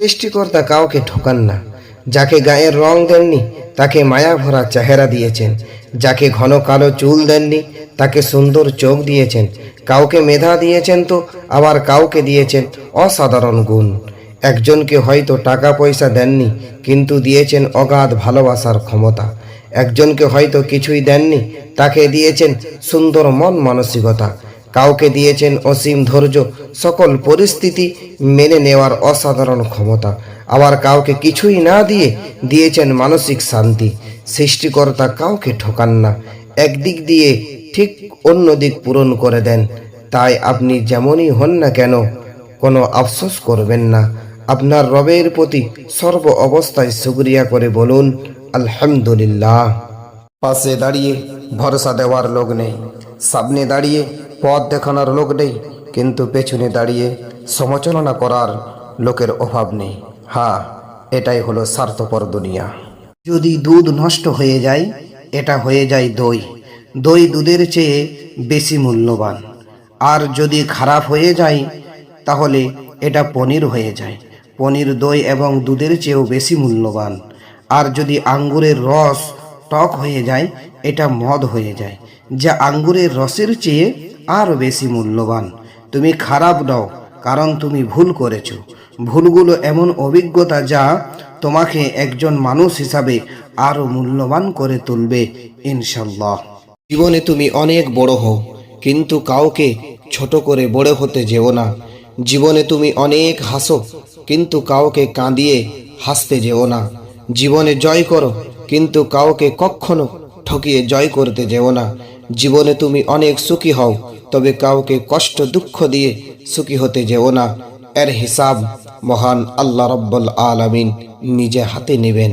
সৃষ্টিকর্তা কাউকে ঠকান না। যাকে গায়ের রং দেননি তাকে মায়া ভরা চেহারা দিয়েছেন, যাকে ঘন কালো চুল দেননি তাকে সুন্দর চোখ দিয়েছেন। কাউকে মেধা দিয়েছেন তো আবার কাউকে দিয়েছেন অসাধারণ গুণ। একজনকে হয়তো টাকা পয়সা দেননি কিন্তু দিয়েছেন অগাধ ভালোবাসার ক্ষমতা। একজনকে হয়তো কিছুই দেননি, তাকে দিয়েছেন সুন্দর মন মানসিকতা। কাউকে দিয়েছেন অসীম ধৈর্য, সকল পরিস্থিতি মেনে নেওয়ার অসাধারণ ক্ষমতা। আবার কাউকে কিছুই না দিয়ে দিয়েছেন মানসিক শান্তি। সৃষ্টিকর্তা কাউকে ঠকান না, একদিক দিয়ে ঠিক অন্য দিক পূরণ করে দেন। তাই আপনি যেমনই হন না কেন কোনো আফসোস করবেন না। আপনার রবের প্রতি সর্ব অবস্থায় শুকরিয়া করে বলুন আলহামদুলিল্লাহ। পাশে দাঁড়িয়ে ভরসা দেওয়ার লোক নেই, সামনে দাঁড়িয়ে পথ দেখানোর লোক নেই, কিন্তু পেছনে দাঁড়িয়ে সমালোচনা করার লোকের অভাব নেই। হ্যাঁ, এটাই হলো স্বার্থপর দুনিয়া। যদি দুধ নষ্ট হয়ে যায়, এটা হয়ে যায় দই। দই দুধের চেয়ে বেশি মূল্যবান। আর যদি খারাপ হয়ে যায় তাহলে এটা পনির হয়ে যায়। পনির দই এবং দুধের চেয়েও বেশি মূল্যবান। আর যদি আঙ্গুরের রস টক হয়ে যায়, এটা মদ হয়ে যায়, যা আঙ্গুরের রসের চেয়ে আরও বেশি মূল্যবান। তুমি খারাপ নও, কারণ তুমি ভুল করেছো। ভুলগুলো এমন অভিজ্ঞতা যা তোমাকে একজন মানুষ হিসাবে আরও মূল্যবান করে তুলবে ইনশাল্লাহ। জীবনে তুমি অনেক বড় হও, কিন্তু কাউকে ছোট করে বড় হতে যেও না। জীবনে তুমি অনেক হাসো, কিন্তু কাউকে কাঁদিয়ে হাসতে যেও না। জীবনে জয় করো, কিন্তু কাউকে কখনো ঠকিয়ে জয় করতে যেও না। জীবনে তুমি অনেক সুখী হও, তবে কাউকে কষ্ট দুঃখ দিয়ে সুখী হতে যেও না। এর হিসাব মহান আল্লাহ রব্বুল আলামিন নিজে হাতে নেবেন।